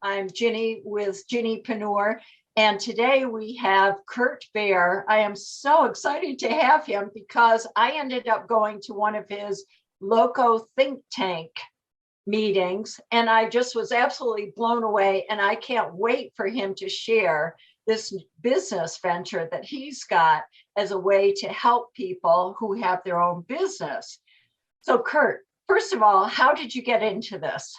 I'm Ginny with Ginny Panur, and today we have Curt Bear. I am so excited to have him because I ended up going to one of his LoCo Think Tank meetings, and I just was absolutely blown away, and I can't wait for him to share this business venture that he's got as a way to help people who have their own business. So Curt, first of all, how did you get into this?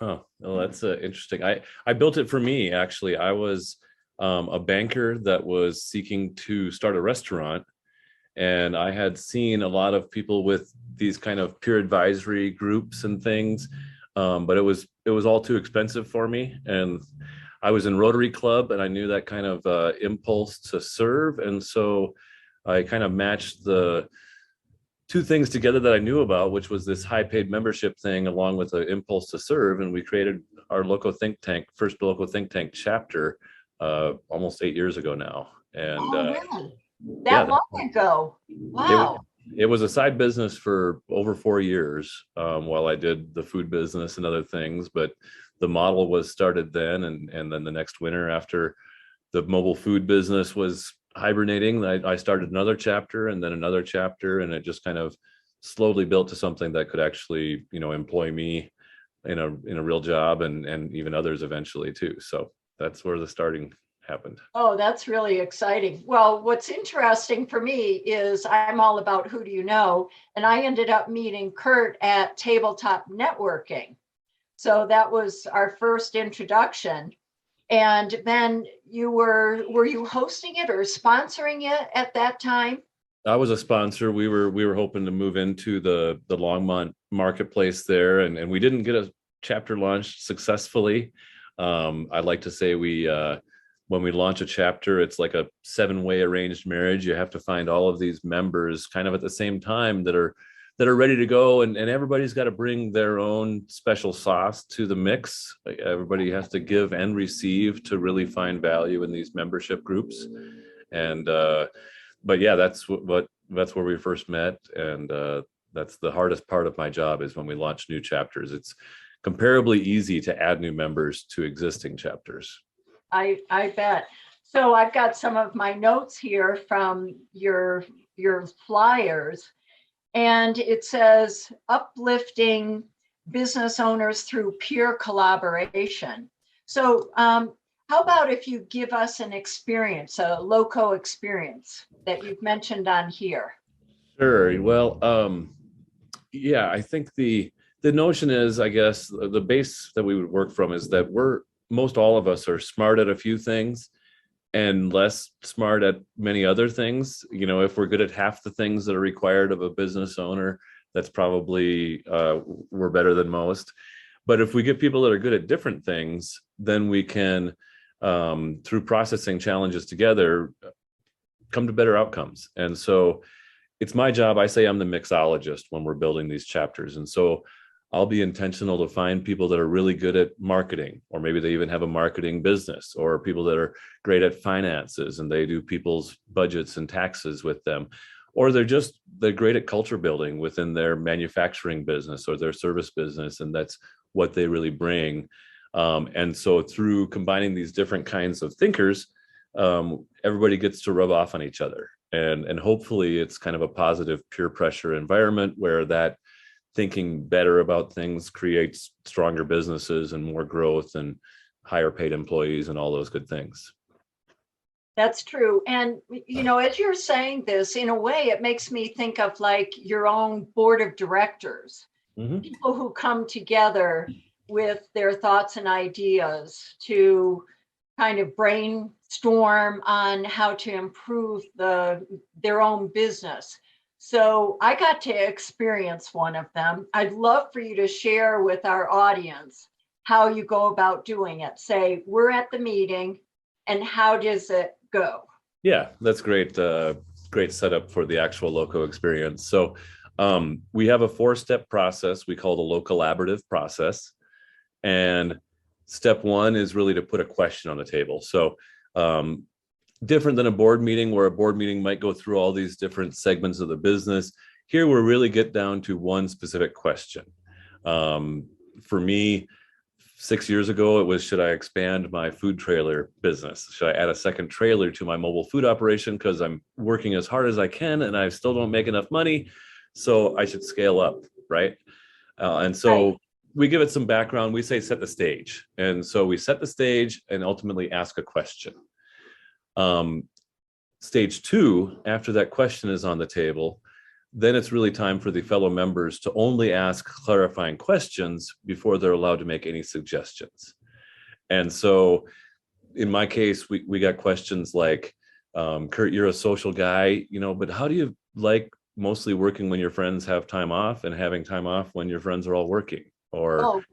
Well, that's interesting. I built it for me, actually. I was a banker that was seeking to start a restaurant, and I had seen a lot of people with these kind of peer advisory groups and things, but it was all too expensive for me. And I was in Rotary Club, and I knew that kind of impulse to serve, and so I kind of matched the two things together that I knew about, which was this high paid membership thing along with the impulse to serve. And we created our LoCo Think Tank, first LoCo Think Tank chapter, almost 8 years ago now. And really? That long ago? Wow. It was a side business for over 4 years while I did the food business and other things. But the model was started then. And then the next winter, after the mobile food business was hibernating, I started another chapter and then another chapter, and it just kind of slowly built to something that could actually, employ me in a real job and even others eventually too. So that's where the starting happened. Oh, that's really exciting. Well, what's interesting for me is I'm all about who do you know, and I ended up meeting Curt at Tabletop Networking. So that was our first introduction. And then were you hosting it or sponsoring it at that time? I was a sponsor. We were hoping to move into the Longmont marketplace there, and we didn't get a chapter launched successfully. I'd like to say when we launch a chapter, it's like a 7-way arranged marriage. You have to find all of these members kind of at the same time that are ready to go, and everybody's got to bring their own special sauce to the mix. Everybody has to give and receive to really find value in these membership groups. And but yeah, that's where we first met, and that's the hardest part of my job, is when we launch new chapters. It's comparably easy to add new members to existing chapters. I bet. So I've got some of my notes here from your flyers. And it says uplifting business owners through peer collaboration. So how about if you give us an experience, a LoCo experience that you've mentioned on here? Sure. Well, yeah, I think the notion is, I guess, the base that we would work from is that most all of us are smart at a few things and less smart at many other things. If we're good at half the things that are required of a business owner, that's probably we're better than most. But if we get people that are good at different things, then we can, through processing challenges together, come to better outcomes. And so it's my job. I say I'm the mixologist when we're building these chapters. And so I'll be intentional to find people that are really good at marketing, or maybe they even have a marketing business, or people that are great at finances and they do people's budgets and taxes with them, or they're great at culture building within their manufacturing business or their service business, and that's what they really bring. And so through combining these different kinds of thinkers, everybody gets to rub off on each other, and hopefully it's kind of a positive peer pressure environment where that thinking better about things creates stronger businesses and more growth and higher paid employees and all those good things. That's true. And, as you're saying this, in a way, it makes me think of like your own board of directors, people who come together with their thoughts and ideas to kind of brainstorm on how to improve their own business. So I got to experience one of them. I'd love for you to share with our audience how you go about doing it. Say, we're at the meeting, and how does it go? Yeah, that's great. Great setup for the actual LoCo experience. So we have a 4-step process we call the LoCollaborative process. And step 1 is really to put a question on the table. So different than a board meeting, where a board meeting might go through all these different segments of the business. Here, we really get down to one specific question. For me, 6 years ago, it was, should I expand my food trailer business? Should I add a second trailer to my mobile food operation because I'm working as hard as I can and I still don't make enough money? So I should scale up, right? And so Right. we give it some background. We say set the stage. And so we set the stage and ultimately ask a question. Stage two, after that question is on the table, then it's really time for the fellow members to only ask clarifying questions before they're allowed to make any suggestions. And so in my case, we got questions like, Curt, you're a social guy, but how do you like mostly working when your friends have time off and having time off when your friends are all working? Or, Oh,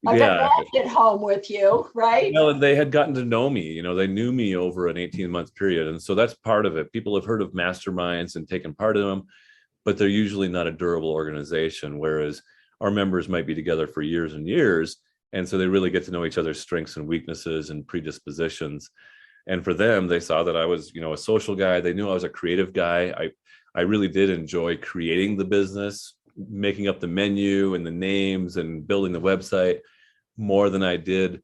I bet yeah, that hit home with you, right? well, they had gotten to know me, they knew me over an 18-month period. And so that's part of it. People have heard of masterminds and taken part in them, but they're usually not a durable organization, whereas our members might be together for years and years. And so they really get to know each other's strengths and weaknesses and predispositions. And for them, they saw that I was, a social guy. They knew I was a creative guy. I really did enjoy creating the business, making up the menu and the names and building the website more than I did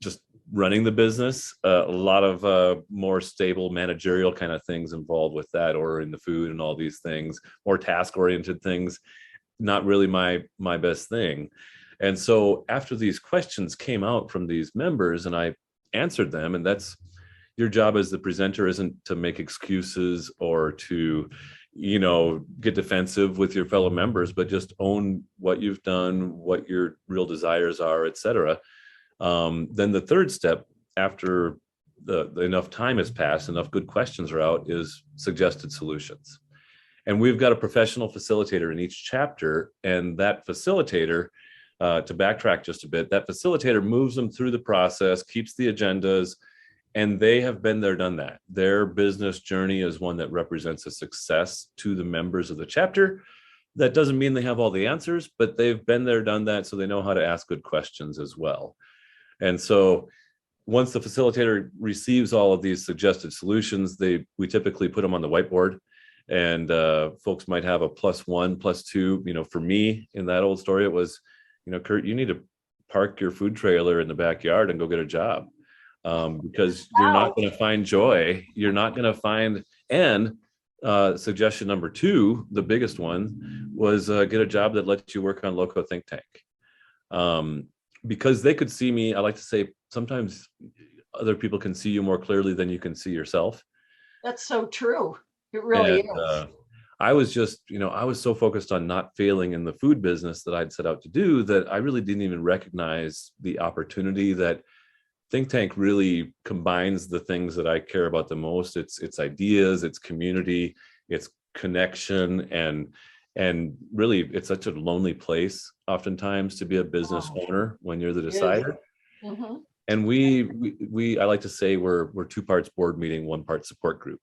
just running the business. A lot of more stable managerial kind of things involved with that, ordering the food and all these things, more task oriented things, not really my best thing. And so after these questions came out from these members and I answered them, and that's your job as the presenter, isn't to make excuses or to get defensive with your fellow members, but just own what you've done, what your real desires are, etc. Then the third step, after the enough time has passed, enough good questions are out, is suggested solutions. And we've got a professional facilitator in each chapter, and that facilitator, to backtrack just a bit, that facilitator moves them through the process, keeps the agendas, and they have been there, done that. Their business journey is one that represents a success to the members of the chapter. That doesn't mean they have all the answers, but they've been there, done that, so they know how to ask good questions as well. And so once the facilitator receives all of these suggested solutions, we typically put them on the whiteboard, and folks might have a +1, +2. For me, in that old story, it was, Curt, you need to park your food trailer in the backyard and go get a job, because you're not going to find joy. You're not going to find, and suggestion number 2, the biggest one, was get a job that lets you work on LoCo Think Tank. Because they could see me. I like to say sometimes other people can see you more clearly than you can see yourself. That's so true. It really is. I was just, I was so focused on not failing in the food business that I'd set out to do that I really didn't even recognize the opportunity that Think Tank really combines the things that I care about the most. It's ideas, it's community, it's connection, and really it's such a lonely place oftentimes to be a business owner when you're the decider. Mm-hmm. And we I like to say we're 2 parts board meeting, 1 part support group.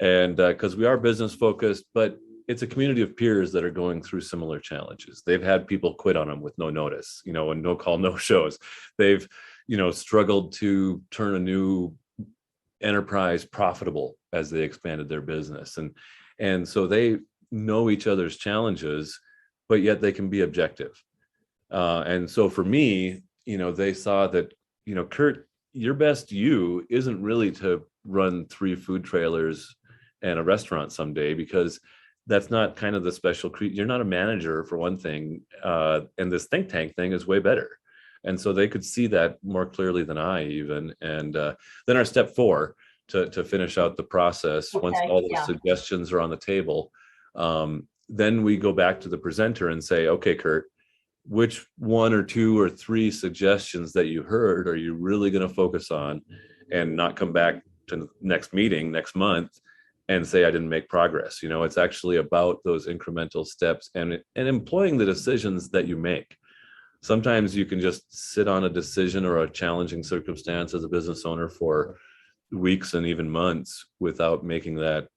And because we are business focused, but it's a community of peers that are going through similar challenges. They've had people quit on them with no notice, and no call, no shows. They've, struggled to turn a new enterprise profitable as they expanded their business. And so they know each other's challenges, but yet they can be objective. And so for me, they saw that, Curt, your best you isn't really to run 3 food trailers and a restaurant someday, because that's not kind of the special you're not a manager, for one thing, and this think tank thing is way better. And so they could see that more clearly than I even. And then our step 4 to finish out the process, once all those suggestions are on the table, then we go back to the presenter and say, okay, Curt, which 1 or 2 or 3 suggestions that you heard are you really going to focus on, and not come back to the next meeting next month and say I didn't make progress? It's actually about those incremental steps and employing the decisions that you make. Sometimes you can just sit on a decision or a challenging circumstance as a business owner for weeks and even months without making that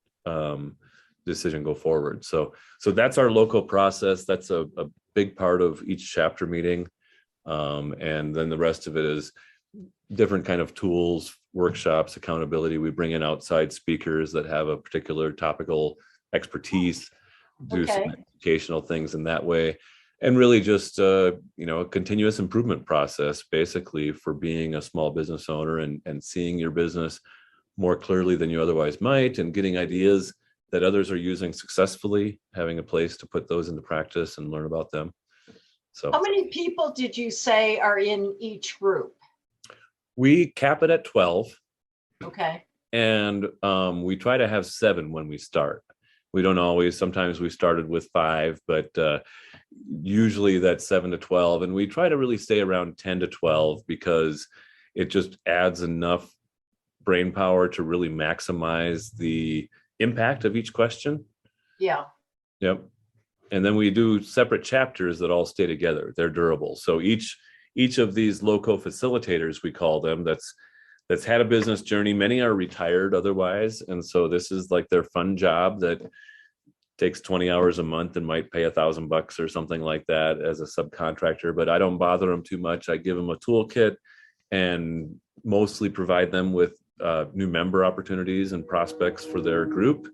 decision go forward. So that's our LoCo process. That's a big part of each chapter meeting. And then the rest of it is different kind of tools, workshops, accountability. We bring in outside speakers that have a particular topical expertise, do some educational things in that way. And really just a continuous improvement process, basically, for being a small business owner and seeing your business more clearly than you otherwise might, and getting ideas that others are using successfully, having a place to put those into practice and learn about them. So how many people did you say are in each group? we cap it at 12. Okay. And we try to have 7 when we start. We don't always, sometimes we started with 5, but usually that's 7 to 12. And we try to really stay around 10 to 12 because it just adds enough brain power to really maximize the impact of each question. Yeah. Yep. And then we do separate chapters that all stay together. They're durable. So each of these LoCo facilitators, we call them, that's had a business journey. Many are retired otherwise. And so this is like their fun job that takes 20 hours a month and might pay $1,000 or something like that as a subcontractor, but I don't bother them too much. I give them a toolkit and mostly provide them with new member opportunities and prospects for their group.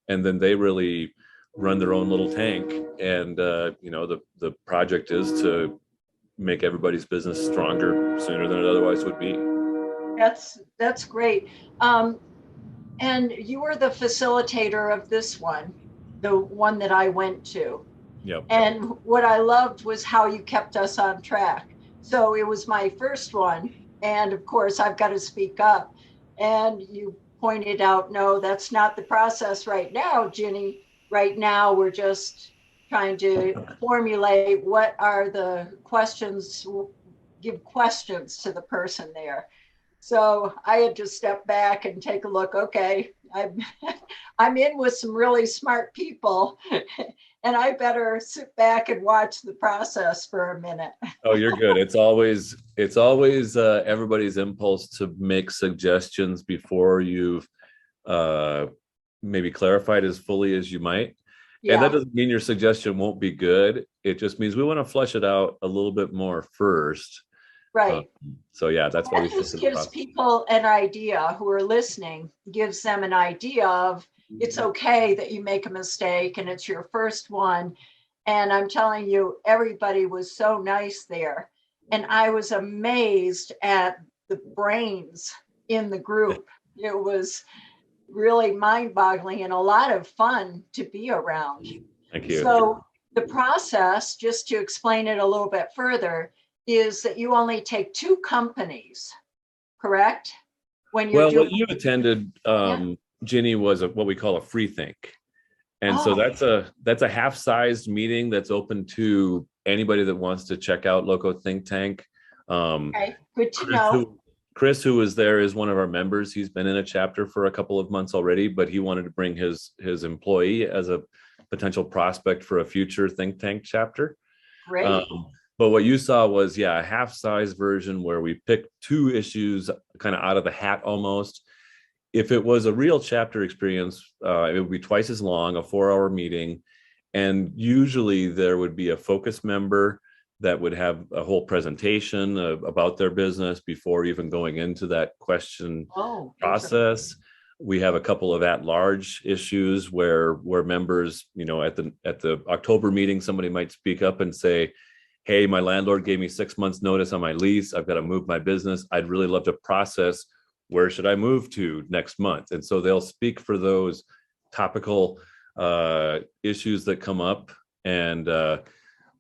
And then they really run their own little tank. And, the project is to make everybody's business stronger sooner than it otherwise would be. That's great. And you were the facilitator of this one, the one that I went to. Yep. And what I loved was how you kept us on track. So it was my first one. And of course, I've got to speak up. And you pointed out, no, that's not the process right now, Ginny. Right now, we're just trying to formulate what are the questions, give questions to the person there. So I had to step back and take a look. Okay, I'm in with some really smart people, and I better sit back and watch the process for a minute. Oh, you're good. It's always everybody's impulse to make suggestions before you've maybe clarified as fully as you might. Yeah. And that doesn't mean your suggestion won't be good. It just means we want to flesh it out a little bit more first. Right. So yeah, that's why we just gives people an idea who are listening, gives them an idea of it's okay that you make a mistake and it's your first one. And I'm telling you, everybody was so nice there. And I was amazed at the brains in the group. It was really mind-boggling and a lot of fun to be around. Thank you. So the process, just to explain it a little bit further, is that you only take 2 companies, correct? When you're what you attended, Ginny, was what we call a free think. And so that's a half-sized meeting that's open to anybody that wants to check out LoCo Think Tank. Okay, good to know. Chris, who was there, is one of our members. He's been in a chapter for a couple of months already, but he wanted to bring his employee as a potential prospect for a future think tank chapter. Great. But what you saw was, a half-size version where we picked 2 issues kind of out of the hat almost. If it was a real chapter experience, it would be twice as long, a 4-hour meeting. And usually there would be a focus member that would have a whole presentation about their business before even going into that question process. We have a couple of at-large issues where members, at the October meeting, somebody might speak up and say, hey, my landlord gave me 6 months notice on my lease. I've got to move my business. I'd really love to process, where should I move to next month? And so they'll speak for those topical issues that come up. And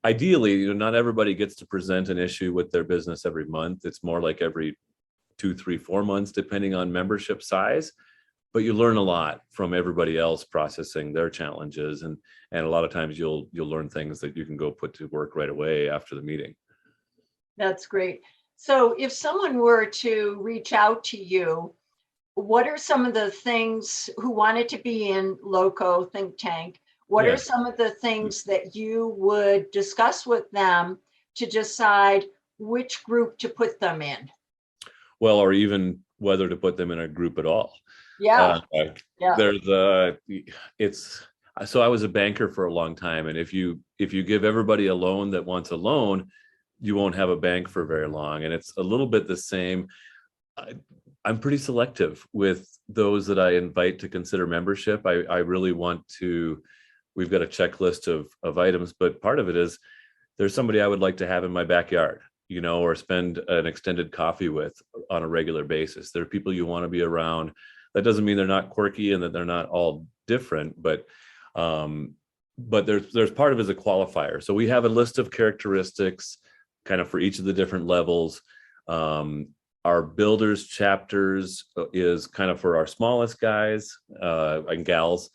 ideally, not everybody gets to present an issue with their business every month. It's more like every 2, 3, 4 months, depending on membership size. But you learn a lot from everybody else processing their challenges, and a lot of times you'll learn things that you can go put to work right away after the meeting. That's great. So if someone were to reach out to you, what are some of the things who wanted to be in LoCo Think Tank? What are some of the things that you would discuss with them to decide which group to put them in? Well, or even whether to put them in a group at all. Yeah. So I was a banker for a long time. And if you give everybody a loan that wants a loan, you won't have a bank for very long. And it's a little bit the same. I'm pretty selective with those that I invite to consider membership. I really want to, we've got a checklist of items, but part of it is there's somebody I would like to have in my backyard, or spend an extended coffee with on a regular basis. There are people you want to be around. That doesn't mean they're not quirky and that they're not all different, but there's part of it as a qualifier. So we have a list of characteristics kind of for each of the different levels. Our builders chapters is kind of for our smallest guys and gals,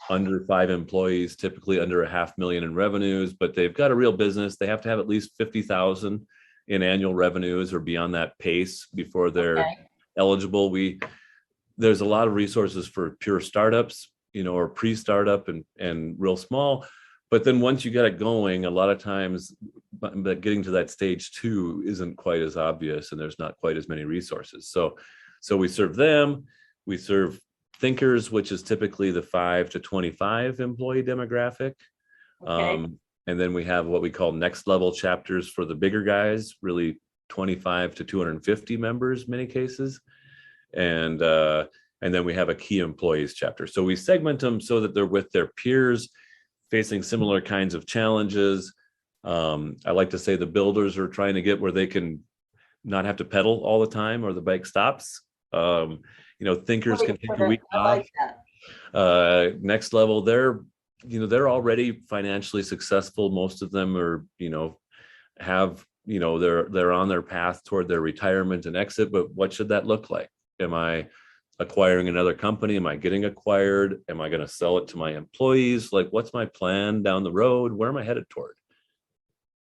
under 5 employees, typically under $500,000 in revenues, but they've got a real business. They have to have at least 50,000 in annual revenues or beyond that pace before they're eligible. There's a lot of resources for pure startups, or pre-startup and real small. But then once you get it going, a lot of times getting to that stage 2 isn't quite as obvious and there's not quite as many resources. So we serve them. We serve thinkers, which is typically the 5 to 25 employee demographic. And then we have what we call next level chapters for the bigger guys, really 25 to 250 members, many cases. And then we have a key employees chapter. So we segment them so that they're with their peers facing similar kinds of challenges. I like to say the builders are trying to get where they can not have to pedal all the time or the bike stops. Thinkers can take a week off. Next level, they're already financially successful. Most of them are, they're on their path toward their retirement and exit. But what should that look like? Am I acquiring another company? Am I getting acquired? Am I going to sell it to my employees? Like, what's my plan down the road? Where am I headed toward?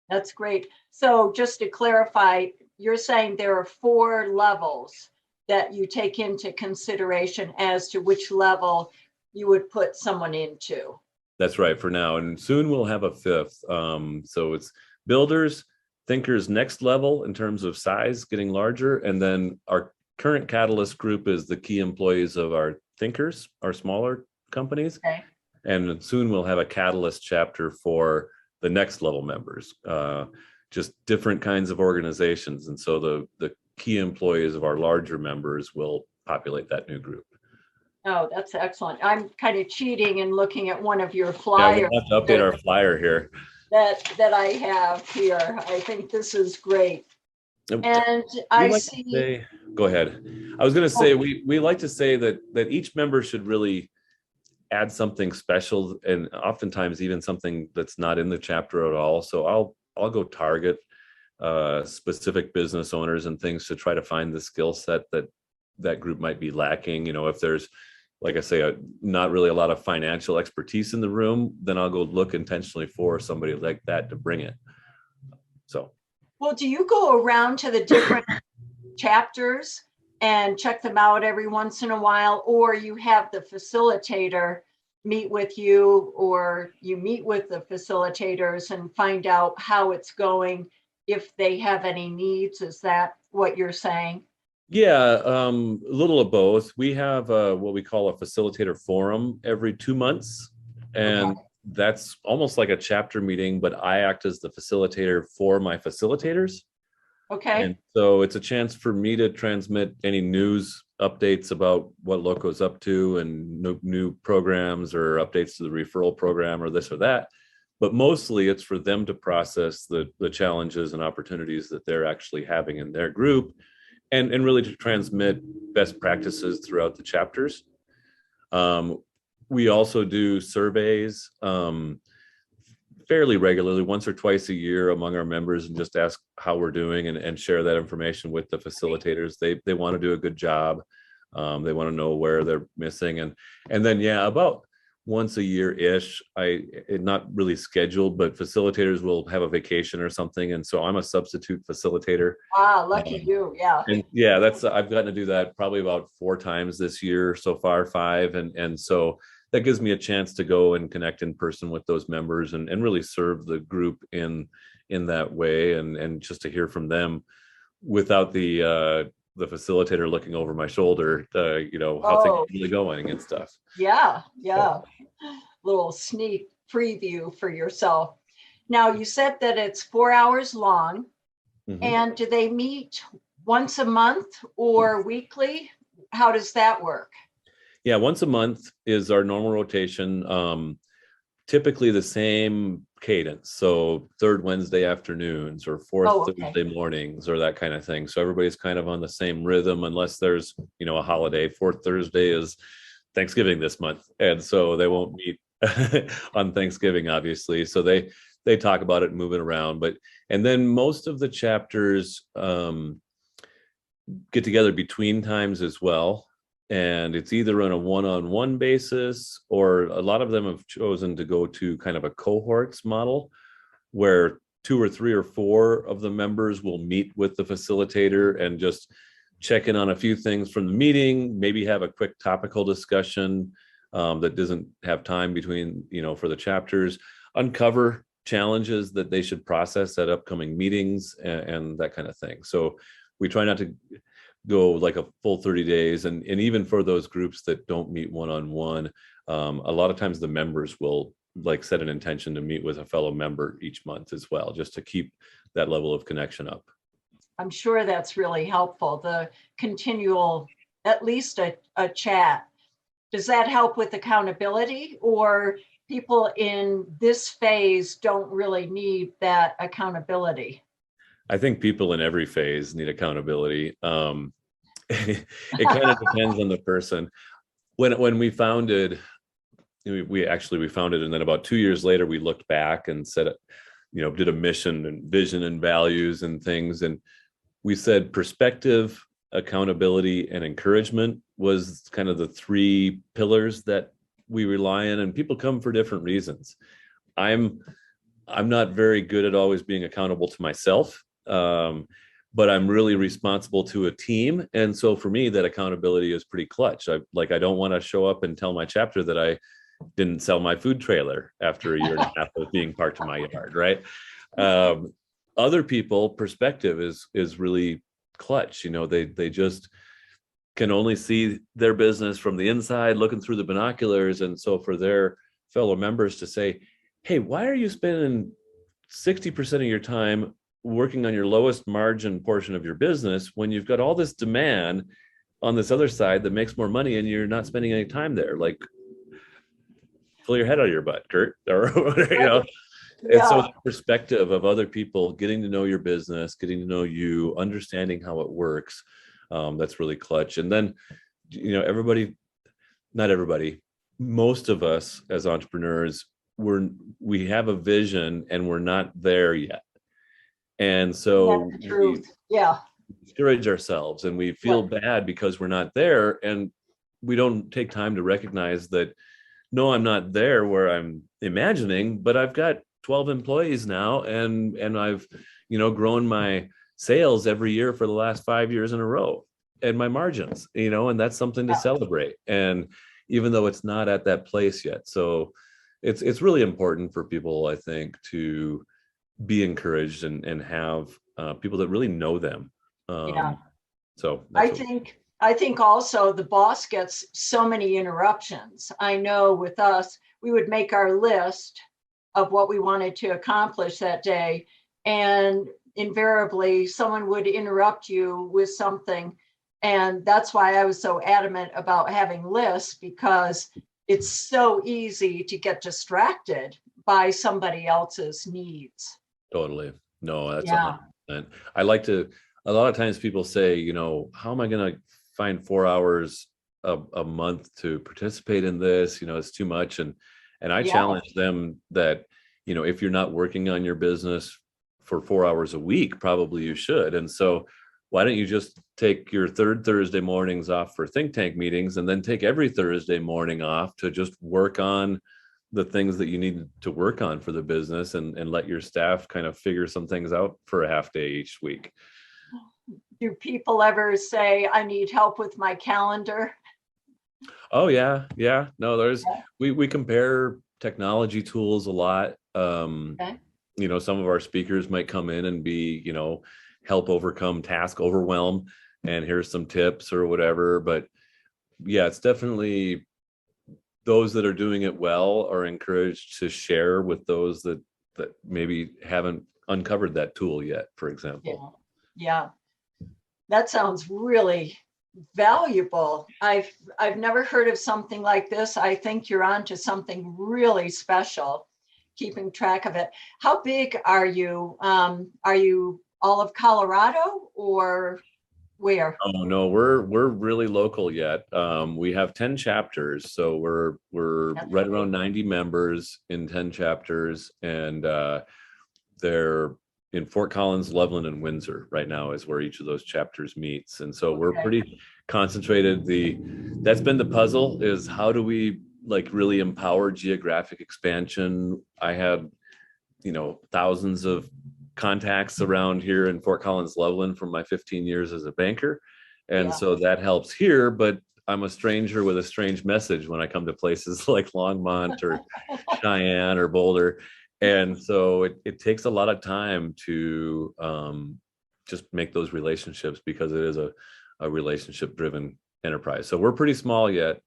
That's great. So just to clarify, you're saying there are 4 levels that you take into consideration as to which level you would put someone into. That's right, for now. And soon we'll have a 5th. So it's builders, thinkers, next level in terms of size, getting larger. And then our current catalyst group is the key employees of our thinkers, our smaller companies. And soon we'll have a catalyst chapter for the next level members, just different kinds of organizations. And so the key employees of our larger members will populate that new group. Oh, that's excellent. I'm kind of cheating and looking at one of your flyers. Yeah, we'll have to update our flyer here. That I have here. I think this is great. And I see. Go ahead. I was going to say, we like to say that each member should really add something special, and oftentimes even something that's not in the chapter at all. So I'll go target specific business owners and things to try to find the skill set that group might be lacking. If there's, like I say, not really a lot of financial expertise in the room, then I'll go look intentionally for somebody like that to bring it. So. Well, do you go around to the different chapters and check them out every once in a while, or you have the facilitator meet with you, or you meet with the facilitators and find out how it's going, if they have any needs? Is that what you're saying? Yeah, a little of both. We have what we call a facilitator forum every 2 months, and that's almost like a chapter meeting, but I act as the facilitator for my facilitators. And so it's a chance for me to transmit any news updates about what LoCo's up to and new programs or updates to the referral program or this or that. But mostly it's for them to process the challenges and opportunities that they're actually having in their group, and really to transmit best practices throughout the chapters. We also do surveys fairly regularly, once or twice a year, among our members, and just ask how we're doing and share that information with the facilitators. They want to do a good job. They want to know where they're missing. And then, about once a year-ish, not really scheduled, but facilitators will have a vacation or something. And so I'm a substitute facilitator. Lucky you. Yeah. And I've gotten to do that probably about 4 times this year so far, 5. And so that gives me a chance to go and connect in person with those members and really serve the group in that way, and just to hear from them without the facilitator looking over my shoulder, how things are really going and stuff. Yeah. Little sneak preview for yourself. Now, you said that it's 4 hours long. And do they meet once a month or weekly? How does that work? Yeah, once a month is our normal rotation. typically the same cadence. So third Wednesday afternoons or fourth Thursday mornings or that kind of thing. So everybody's kind of on the same rhythm, unless there's, a holiday. Fourth Thursday is Thanksgiving this month. And so they won't meet on Thanksgiving, obviously. So they talk about it moving around. And then most of the chapters get together between times as well. And it's either on a one-on-one basis, or a lot of them have chosen to go to kind of a cohorts model where 2 or 3 or 4 of the members will meet with the facilitator and just check in on a few things from the meeting, maybe have a quick topical discussion that doesn't have time between, for the chapters, uncover challenges that they should process at upcoming meetings and that kind of thing. So we try not to go like a full 30 days. And even for those groups that don't meet one-on-one, a lot of times the members will like set an intention to meet with a fellow member each month as well, just to keep that level of connection up. I'm sure that's really helpful. The continual, at least a chat. Does that help with accountability, or people in this phase don't really need that accountability? I think people in every phase need accountability. It kind of depends on the person. When we founded, we founded, and then about 2 years later, we looked back and said, did a mission and vision and values and things. And we said perspective, accountability, and encouragement was kind of the 3 pillars that we rely on. And people come for different reasons. I'm not very good at always being accountable to myself. But I'm really responsible to a team. And so for me, that accountability is pretty clutch. I don't want to show up and tell my chapter that I didn't sell my food trailer after a year and a half of being parked in my yard, right? Other people, perspective is really clutch. They just can only see their business from the inside, looking through the binoculars. And so for their fellow members to say, hey, why are you spending 60% of your time working on your lowest margin portion of your business when you've got all this demand on this other side that makes more money and you're not spending any time there? Like, pull your head out of your butt, Curt, or Yeah. And so the perspective of other people, getting to know your business, getting to know you, understanding how it works, that's really clutch. And then, not everybody, most of us as entrepreneurs, we have a vision and we're not there yet. And so we discourage ourselves and we feel bad because we're not there, and we don't take time to recognize that, no, I'm not there where I'm imagining, but I've got 12 employees now, and I've grown my sales every year for the last 5 years in a row, and my margins, and that's something to celebrate. And even though it's not at that place yet, so it's really important for people, I think, to be encouraged and have people that really know them. So I think also the boss gets so many interruptions. I know with us, we would make our list of what we wanted to accomplish that day, and invariably someone would interrupt you with something. And that's why I was so adamant about having lists, because it's so easy to get distracted by somebody else's needs. Totally. No, that's 100%. I like to, a lot of times people say, how am I going to find 4 hours a month to participate in this? It's too much. And I challenge them that, if you're not working on your business for 4 hours a week, probably you should. And so why don't you just take your third Thursday mornings off for think tank meetings, and then take every Thursday morning off to just work on the things that you need to work on for the business, and let your staff kind of figure some things out for a half day each week. Do people ever say, I need help with my calendar? Oh yeah. Yeah. No, we compare technology tools a lot. Some of our speakers might come in and be, help overcome task overwhelm, and here's some tips or whatever. But yeah, it's definitely those that are doing it well are encouraged to share with those that maybe haven't uncovered that tool yet, for example. Yeah. That sounds really valuable. I've never heard of something like this. I think you're on to something really special, keeping track of it. How big are you? Are you all of Colorado or where? Oh no, we're really local yet. We have 10 chapters, so we're That's right around big. 90 members in 10 chapters, and they're in Fort Collins, Loveland, and Windsor right now is where each of those chapters meets. And so we're Okay. pretty concentrated. That's been the puzzle, is how do we like really empower geographic expansion? I had, thousands of contacts around here in Fort Collins, Loveland from my 15 years as a banker. And Yeah. so that helps here, but I'm a stranger with a strange message when I come to places like Longmont or Cheyenne or Boulder. And so it takes a lot of time to just make those relationships, because it is a relationship driven enterprise. So we're pretty small yet.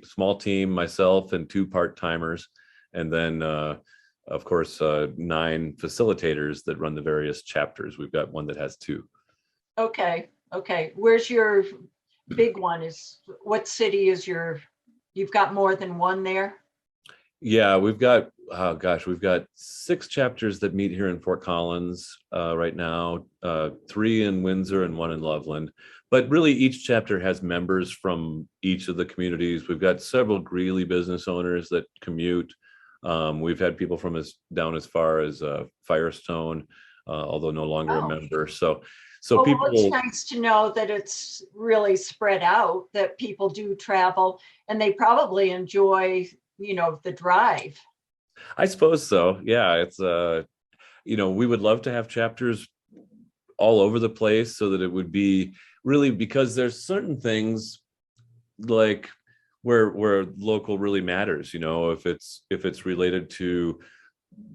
Small team, myself and 2 part-timers, and then of course 9 facilitators that run the various chapters. We've got one that has 2. Okay. Okay. Where's your big one? What city is you've got more than one there? Yeah, we've got, oh gosh, we've got 6 chapters that meet here in Fort Collins right now, 3 in Windsor and 1 in Loveland. But really each chapter has members from each of the communities. We've got several Greeley business owners that commute. We've had people from down as far as Firestone, although no longer a Oh. member. So Oh, well, it's people, nice to know that it's really spread out, that people do travel and they probably enjoy, the drive. I suppose so. Yeah, it's we would love to have chapters all over the place so that it would be really, because there's certain things like where local really matters, if it's related to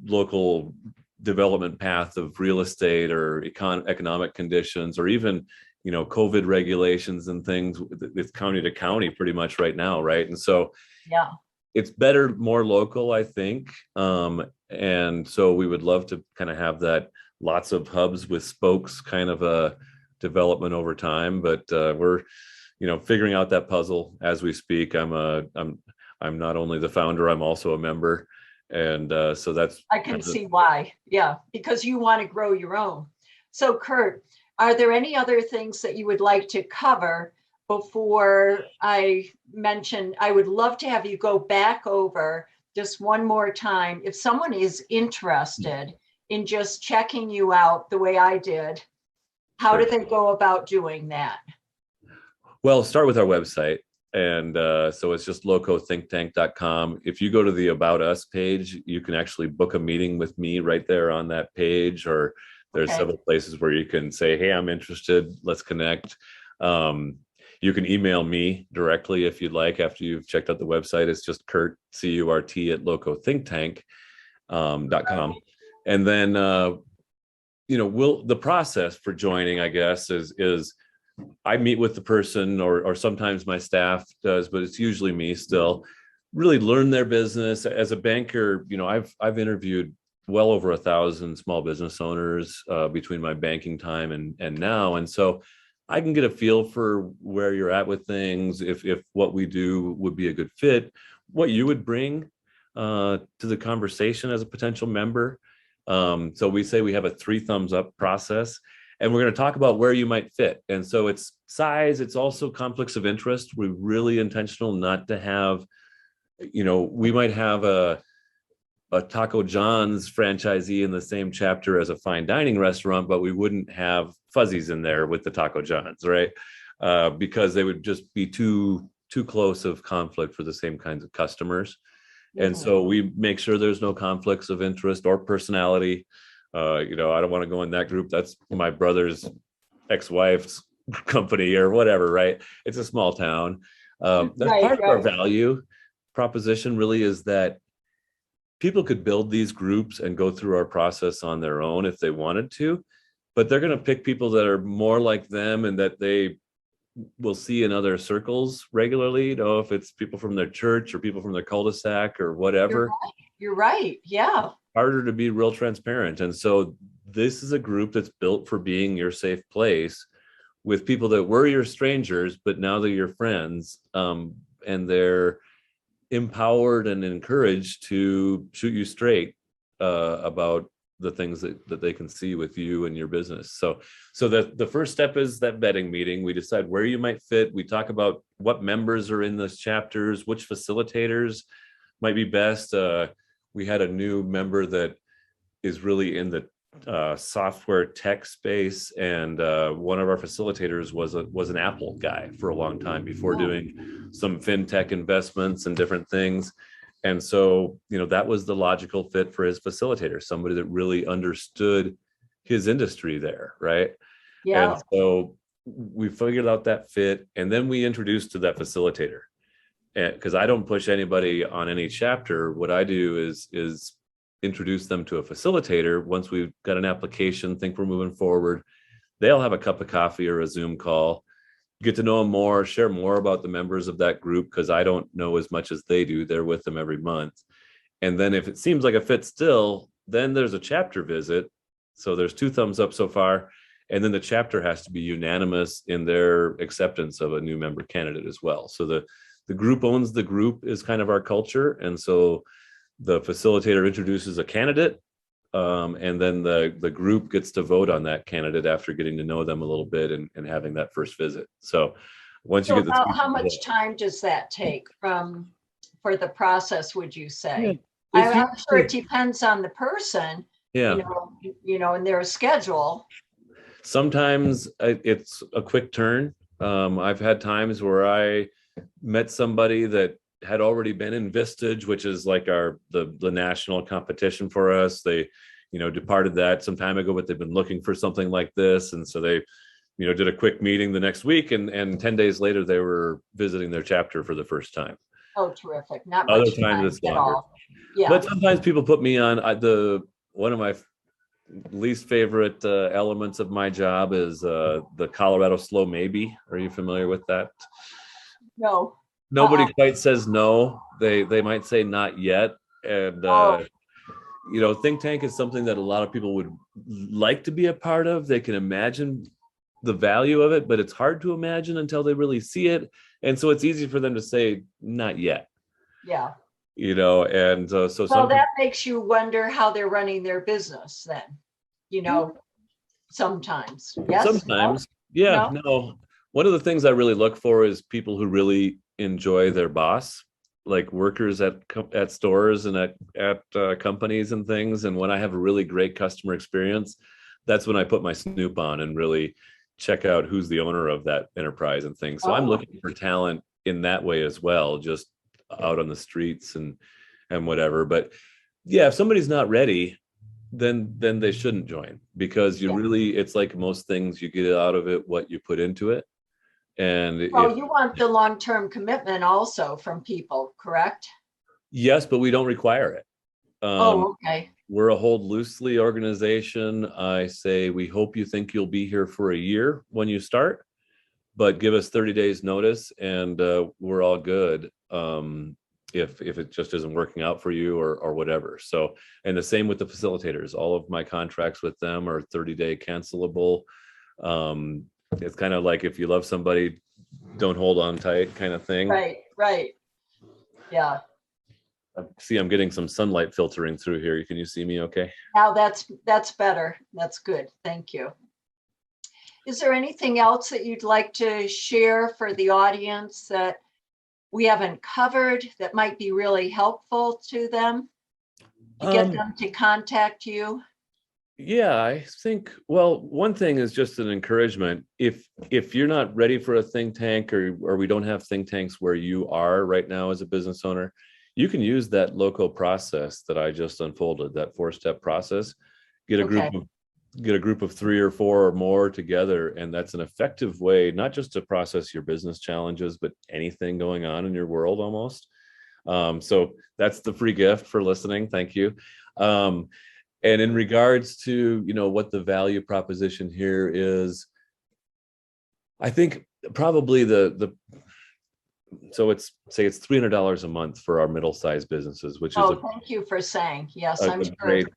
local development path of real estate or economic conditions, or even COVID regulations and things. It's county to county pretty much right now, right? And so Yeah. it's better, more local, I think. And so we would love to kind of have that, lots of hubs with spokes kind of a development over time. But we're, figuring out that puzzle as we speak. I'm not only the founder, I'm also a member. And so that's I can see why. Yeah, because you want to grow your own. So, Curt, are there any other things that you would like to cover before I mention? I would love to have you go back over just one more time. If someone is interested in just checking you out the way I did, how do they go about doing that? Well, start with our website. And so it's just locothinktank.com. If you go to the About Us page, you can actually book a meeting with me right there on that page, or there's several places where you can say, hey, I'm interested, let's connect. You can email me directly if you'd like after you've checked out the website. It's just Curt, C-U-R-T, at locothinktank.com. And then, the process for joining, I guess, is I meet with the person, or sometimes my staff does, but it's usually me still, really learn their business. As a banker, I've interviewed well over 1,000 small business owners between my banking time and now. And so I can get a feel for where you're at with things, if what we do would be a good fit, what you would bring to the conversation as a potential member. So we say we have a 3 thumbs up process. And we're going to talk about where you might fit. And so it's size, it's also conflicts of interest. We're really intentional not to have, we might have a Taco John's franchisee in the same chapter as a fine dining restaurant, but we wouldn't have Fuzzies in there with the Taco John's, right? Because they would just be too close of conflict for the same kinds of customers. And so we make sure there's no conflicts of interest or personality. I don't want to go in that group. That's my brother's ex-wife's company or whatever, right? It's a small town. That's part of our value proposition, really, is that people could build these groups and go through our process on their own if they wanted to, but they're going to pick people that are more like them and that they will see in other circles regularly, if it's people from their church or people from their cul-de-sac or whatever. You're right. Yeah. Harder to be real transparent. And so this is a group that's built for being your safe place, with people that were your strangers, but now they're your friends, and they're empowered and encouraged to shoot you straight about the things that they can see with you and your business. So the first step is that vetting meeting. We decide where you might fit. We talk about what members are in those chapters, which facilitators might be best. We had a new member that is really in the software tech space, and one of our facilitators was an Apple guy for a long time before doing some fintech investments and different things. And so, that was the logical fit for his facilitator, somebody that really understood his industry there, right? Yeah. And so we figured out that fit, and then we introduced to that facilitator. Because I don't push anybody on any chapter. What I do is introduce them to a facilitator. Once we've got an application, think we're moving forward, they'll have a cup of coffee or a Zoom call, get to know them more, share more about the members of that group, because I don't know as much as they do. They're with them every month. And then if it seems like a fit still, then there's a chapter visit. So there's 2 thumbs up so far. And then the chapter has to be unanimous in their acceptance of a new member candidate as well. So the group owns the group is kind of our culture. And so the facilitator introduces a candidate, and then the group gets to vote on that candidate after getting to know them a little bit and having that first visit. So once you get how much time does that take for the process, would you say? Yeah, I'm sure it depends on the person, yeah, and their schedule. Sometimes it's a quick turn. I've had times where I met somebody that had already been in Vistage, which is like the national competition for us. They, departed that some time ago, but they've been looking for something like this. And so they, did a quick meeting the next week, and 10 days later, they were visiting their chapter for the first time. Oh, terrific. Not Other much times time it's at longer. all. Yeah. But sometimes people put me on one of my least favorite elements of my job is the Colorado slow maybe. Are you familiar with that? No. Nobody quite says no. They might say not yet. And think tank is something that a lot of people would like to be a part of. They can imagine the value of it, but it's hard to imagine until they really see it. And so it's easy for them to say not yet. Yeah. And so that makes you wonder how they're running their business then, sometimes. Yes. Sometimes. No? Yeah. No. One of the things I really look for is people who really enjoy their boss, like workers at stores and at companies and things. And when I have a really great customer experience, that's when I put my snoop on and really check out who's the owner of that enterprise and things. So I'm looking for talent in that way as well, just out on the streets and whatever. But yeah, if somebody's not ready, then they shouldn't join, because it's like most things, you get out of it what you put into it. And you want the long-term commitment also from people, correct? Yes, but we don't require it. Okay. We're a hold loosely organization. I say we hope you think you'll be here for a year when you start, but give us 30 days notice, and we're all good. If it just isn't working out for you or whatever. So, and the same with the facilitators. All of my contracts with them are 30-day cancelable. It's kind of like if you love somebody, don't hold on tight kind of thing. Right. Yeah. See, I'm getting some sunlight filtering through here. Can you see me okay? Now that's better. That's good. Thank you. Is there anything else that you'd like to share for the audience that we haven't covered that might be really helpful to them to get them to contact you? Yeah, I think, well, one thing is just an encouragement. If you're not ready for a think tank, or we don't have think tanks where you are right now as a business owner, you can use that LoCo process that I just unfolded, that 4-step process. Get a group of 3 or 4 or more together, and that's an effective way not just to process your business challenges, but anything going on in your world almost. So that's the free gift for listening. Thank you. And in regards to, what the value proposition here is, I think probably the so it's say it's $300 a month for our middle-sized businesses, which is Oh, thank you for saying. Yes, I'm a sure. great,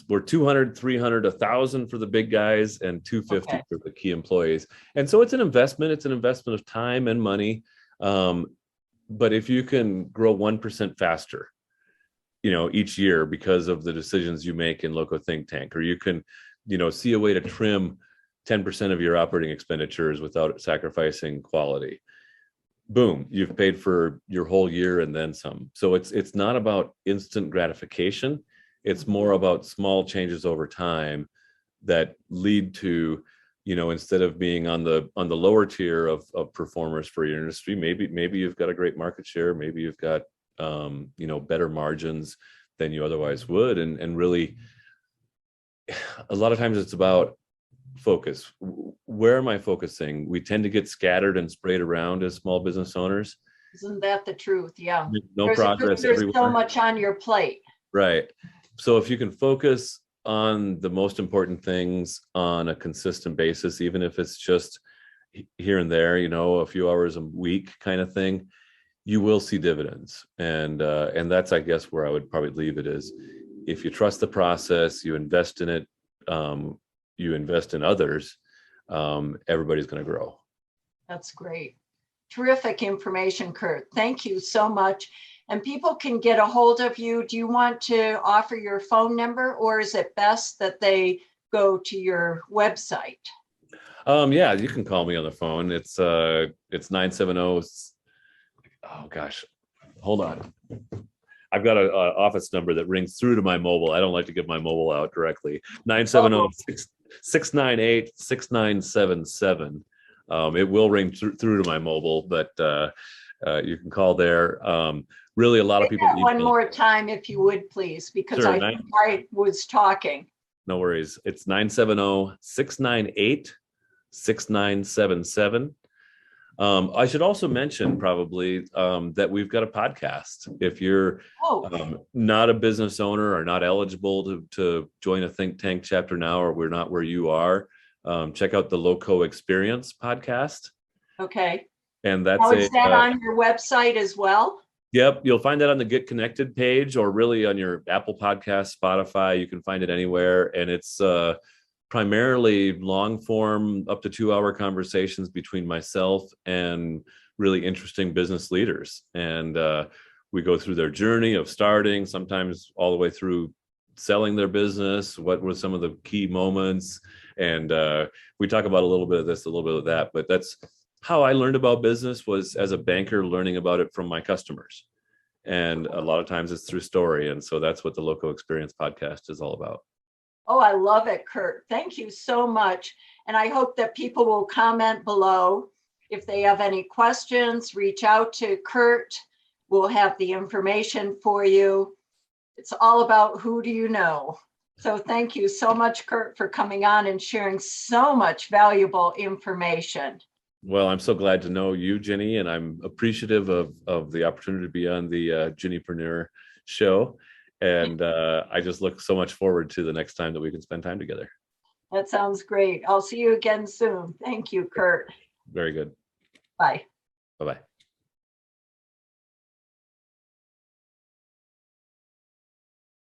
we're 200, 300, 1,000 for the big guys and 250 Okay. for the key employees. And so it's an investment. It's an investment of time and money. But if you can grow 1% faster, each year because of the decisions you make in LoCo Think Tank, or you can, see a way to trim 10% of your operating expenditures without sacrificing quality. Boom, you've paid for your whole year and then some. So it's not about instant gratification. It's more about small changes over time that lead to, instead of being on the lower tier of performers for your industry, maybe you've got a great market share, maybe you've got better margins than you otherwise would. And really, a lot of times it's about focus. Where am I focusing? We tend to get scattered and sprayed around as small business owners. Isn't that the truth? Yeah. No progress There's everywhere. so much on your plate. Right. So if you can focus on the most important things on a consistent basis, even if it's just here and there, a few hours a week kind of thing, you will see dividends. And that's, I guess, where I would probably leave it is, if you trust the process, you invest in it, you invest in others, everybody's going to grow. That's great. Terrific information, Curt. Thank you so much. And people can get a hold of you. Do you want to offer your phone number, or is it best that they go to your website? Yeah, you can call me on the phone. It's 970. Oh gosh, hold on. I've got an office number that rings through to my mobile. I don't like to give my mobile out directly. 970-698-6977. It will ring through to my mobile, but you can call there. Really, a lot of people. One more time, if you would, please, because sure, I was talking. No worries. It's 970-698-6977. I should also mention probably that we've got a podcast. If you're not a business owner or not eligible to join a think tank chapter now, or we're not where you are, check out the LoCo Experience podcast. Okay. And that's is that on your website as well? Yep. You'll find that on the Get Connected page, or really on your Apple Podcast, Spotify. You can find it anywhere. And it's primarily long form, up to 2-hour conversations between myself and really interesting business leaders. And we go through their journey of starting, sometimes all the way through selling their business. What were some of the key moments? And we talk about a little bit of this, a little bit of that, but that's how I learned about business, was as a banker, learning about it from my customers. And a lot of times it's through story. And so that's what the LoCo Experience podcast is all about. Oh, I love it, Curt. Thank you so much. And I hope that people will comment below. If they have any questions, reach out to Curt. We'll have the information for you. It's all about who do you know. So thank you so much, Curt, for coming on and sharing so much valuable information. Well, I'm so glad to know you, Ginny, and I'm appreciative of the opportunity to be on the Ginnypreneur show. And I just look so much forward to the next time that we can spend time together. That sounds great. I'll see you again soon. Thank you, Curt. Very good. Bye. Bye-bye.